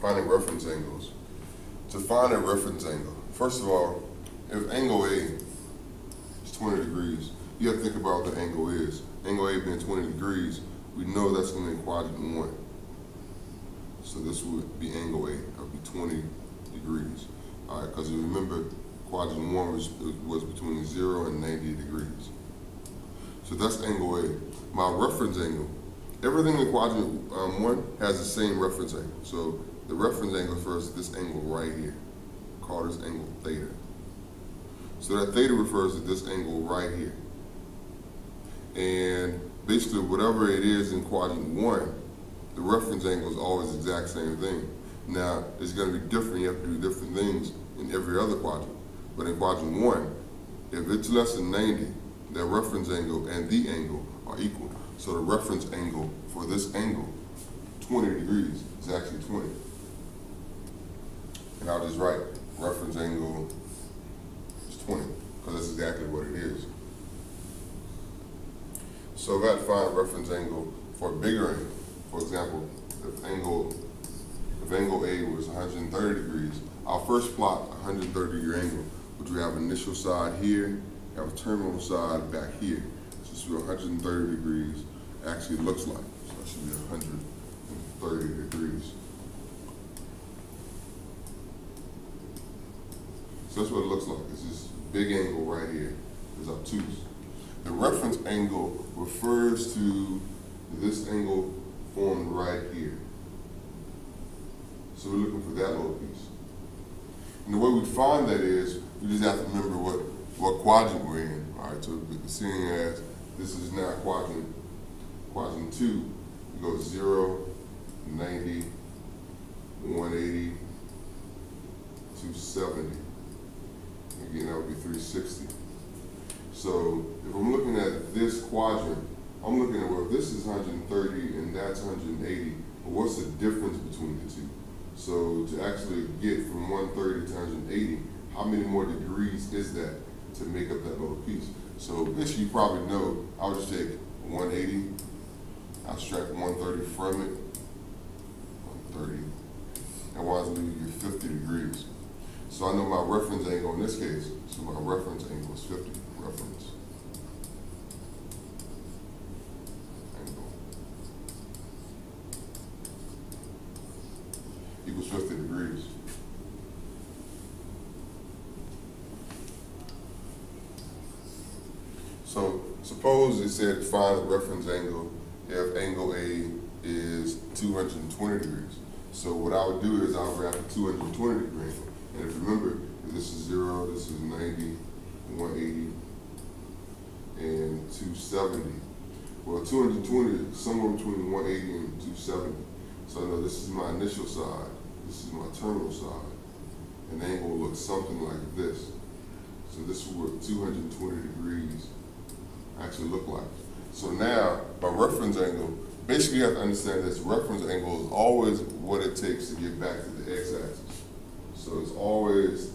Finding reference angles. To find a reference angle, first of all, if angle A is 20 degrees, you have to think about what the angle is. Angle A being 20 degrees, we know that's going to be in quadrant 1. So this would be angle A, that would be 20 degrees. All right, because remember, quadrant 1 was between 0 and 90 degrees. So that's angle A. My reference angle, everything in quadrant 1 has the same reference angle. So the reference angle refers to this angle right here. Call this angle theta. So that theta refers to this angle right here. And basically whatever it is in quadrant 1, the reference angle is always the exact same thing. Now, it's going to be different. You have to do different things in every other quadrant. But in quadrant 1, if it's less than 90, that reference angle and the angle are equal. So the reference angle for this angle, 20 degrees, is actually 20. And I'll just write reference angle is 20, because that's exactly what it is. So if I had to find a reference angle for a bigger angle, for example, if angle A was 130 degrees, I'll first plot a 130-degree angle, which we have initial side here, have a terminal side back here. So this is what 130 degrees actually looks like. So that should be 130 degrees. So that's what it looks like. It's this big angle right here. It's obtuse. The reference angle refers to this angle formed right here. So we're looking for that little piece. And the way we find that is, we just have to remember what quadrant we're in. All right, so seeing as this is now quadrant 2, you go 0, 90, 180, 270. Again, that would be 360. So if I'm looking at this quadrant, I'm looking at, well, this is 130 and that's 180, but what's the difference between the two? So to actually get from 130 to 180, how many more degrees is that to make up that little piece? So basically you probably know, I'll just take 180, I'll subtract 130 from it, 130, and why does it leave you 50 degrees? So I know my reference angle in this case, so my reference angle is 50, reference angle equals 50 degrees. So suppose it said find the reference angle if angle A is 220 degrees. So what I would do is I'll graph a 220 degree angle. And if you remember, this is 0, this is 90, 180, and 270. Well, 220 is somewhere between 180 and 270. So I know this is my initial side, this is my terminal side, and the angle will look something like this. So this is what 220 degrees actually look like. So now, my reference angle, basically you have to understand this reference angle is always what it takes to get back to the x-axis. So it's always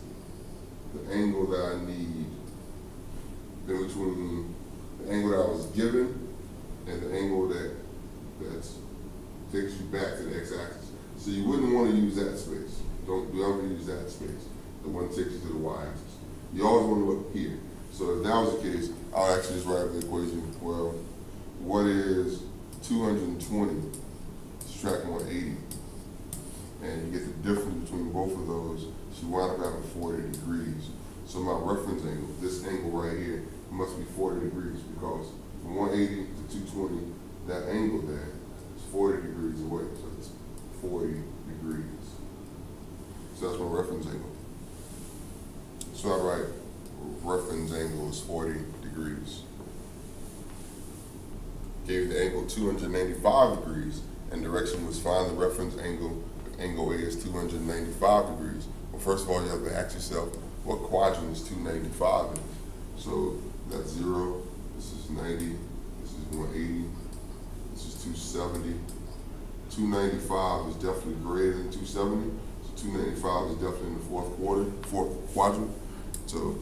the angle that I need in between the angle that I was given and the angle that takes you back to the x-axis. So you wouldn't want to use that space. Don't ever use that space. The one that takes you to the y-axis. You always want to look here. So if that was the case, I'll actually just write the equation. Well, what is 220 subtract 180? And you get the difference between both of those. So you wind up having 40 degrees. So my reference angle, this angle right here, must be 40 degrees because from 180 to 220, that angle there is 40 degrees away. So it's 40 degrees. So that's my reference angle. So I write reference angle is 40 degrees. Gave the angle 295 degrees, and direction was find the reference angle. Angle A is 295 degrees. Well, first of all, you have to ask yourself what quadrant is 295 in. So that's 0, this is 90, this is 180, this is 270. 295 is definitely greater than 270. So 295 is definitely in the fourth quadrant. So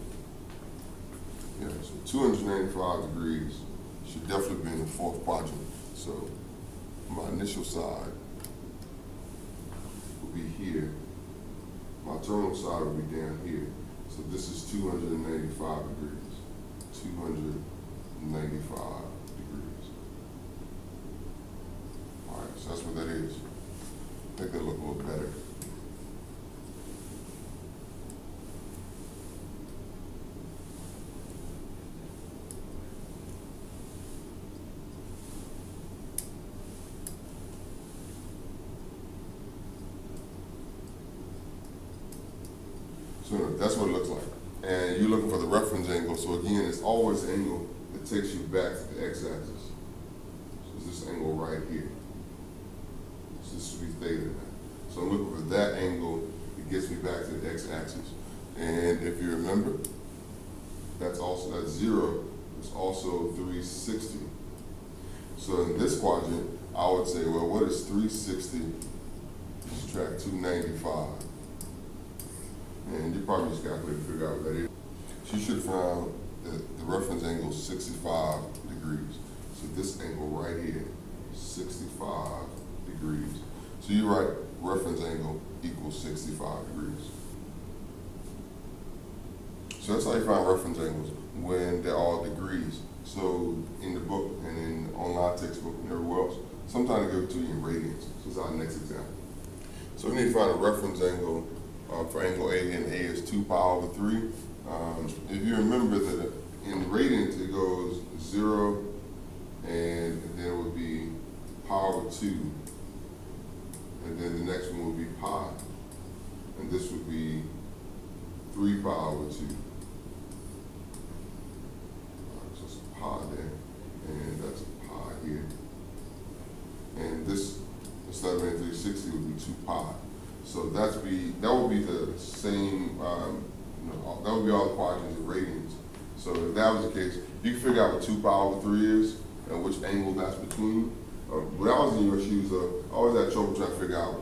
yeah, so 295 degrees should definitely be in the fourth quadrant. So my initial side will be terminal side will be down here. So this is 295 degrees. 295 degrees. All right, so that's what that is. Make that look a little better. So that's what it looks like. And you're looking for the reference angle. So again, it's always the angle that takes you back to the x-axis. So it's this angle right here. So this would be theta now. So I'm looking for that angle that gets me back to the x-axis. And if you remember, that's 0. It's also 360. So in this quadrant, I would say, well, what is 360? Subtract 295. And you probably just calculate to figure out what that is. So you should have found the reference angle 65 degrees. So this angle right here, 65 degrees. So you write reference angle equals 65 degrees. So that's how you find reference angles when they're all degrees. So in the book and in online textbook and everywhere else, sometimes they give it to you in radians. So this is our next example. So we need to find a reference angle for angle A, and A is 2 pi over 3. If you remember that in radians it goes 0, and then it would be pi over 2, and then the next one would be pi, and this would be 3 pi over 2. So it's a pi there, and that's a pi here, and this, instead of 360, would be 2 pi. So that would be the same, that would be all the quadrants of radians. So if that was the case, you can figure out what 2 pi over 3 is and which angle that's between. When I was in your shoes, I always had trouble trying to figure out,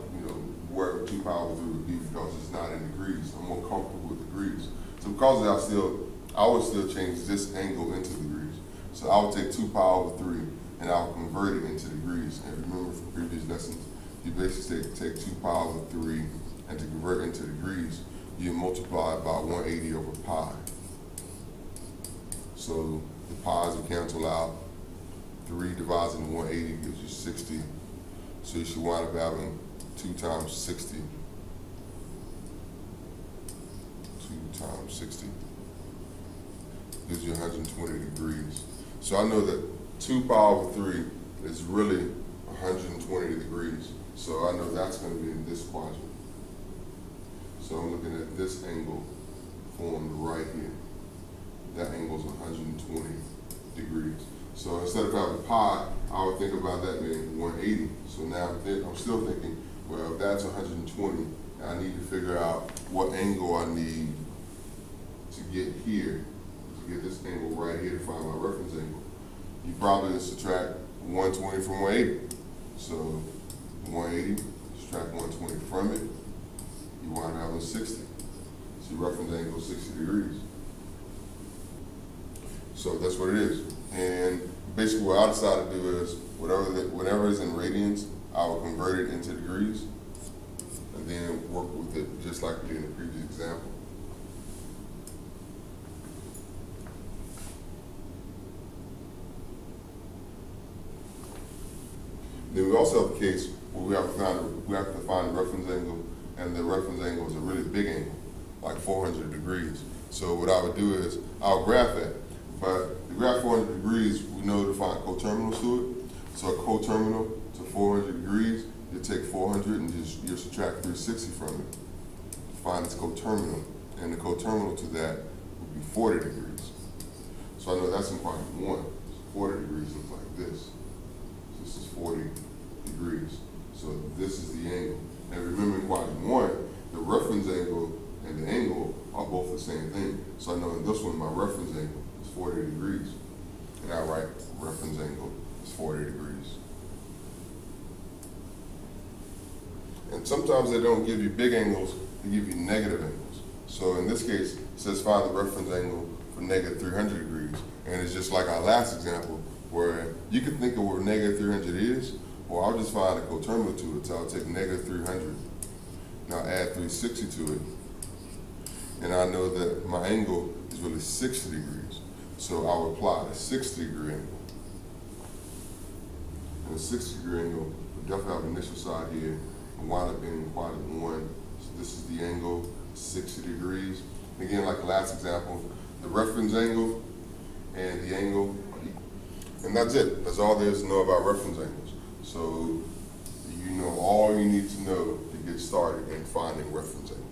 where 2 pi over 3 would be because it's not in degrees. I'm more comfortable with degrees. So because of that, I would still change this angle into degrees. So I would take 2 pi over 3 and I would convert it into degrees. And remember from previous lessons, you basically take 2 pi over 3, and to convert into degrees, you multiply it by 180 over pi. So the pi's will cancel out. 3 divided into 180 gives you 60. So you should wind up having 2 times 60. 2 times 60 gives you 120 degrees. So I know that 2 pi over 3 is really 120 degrees. So I know that's going to be in this quadrant. So I'm looking at this angle formed right here. That angle is 120 degrees. So instead of having pi, I would think about that being 180. So now I'm still thinking, well, if that's 120, I need to figure out what angle I need to get here, to get this angle right here to find my reference angle. You probably subtract 120 from 180. So 180, subtract 120 from it, you wind up having 60. So your reference angle is 60 degrees. So that's what it is. And basically what I decided to do is, whatever is in radians, I will convert it into degrees, and then work with it just like we did in the previous example. Then we also have a case where we have to find a reference angle, and the reference angle is a really big angle, like 400 degrees. So what I would do is I'll graph it, but to graph 400 degrees, we know to find coterminals to it. So a coterminal to 400 degrees, you take 400 and you subtract 360 from it to find its coterminal, and the coterminal to that would be 40 degrees. So I know that's in quadrant 1. 40 degrees looks like this. So this is 40 degrees. So this is the angle. And remember in quadrant 1, the reference angle and the angle are both the same thing. So I know in this one, my reference angle is 40 degrees. And I write reference angle is 40 degrees. And sometimes they don't give you big angles, they give you negative angles. So in this case, it says find the reference angle for negative 300 degrees. And it's just like our last example, where you can think of where negative 300 is, or I'll just find a coterminal to it, so I'll take negative 300. Now add 360 to it, and I know that my angle is really 60 degrees. So I'll apply a 60-degree angle. And a 60-degree angle will definitely have an initial side here and wind up being quadrant 1. So this is the angle, 60 degrees. And again, like the last example, the reference angle and the angle are equal. And that's it. That's all there is to know about reference angles. So you know all you need to know to get started in finding reference angles.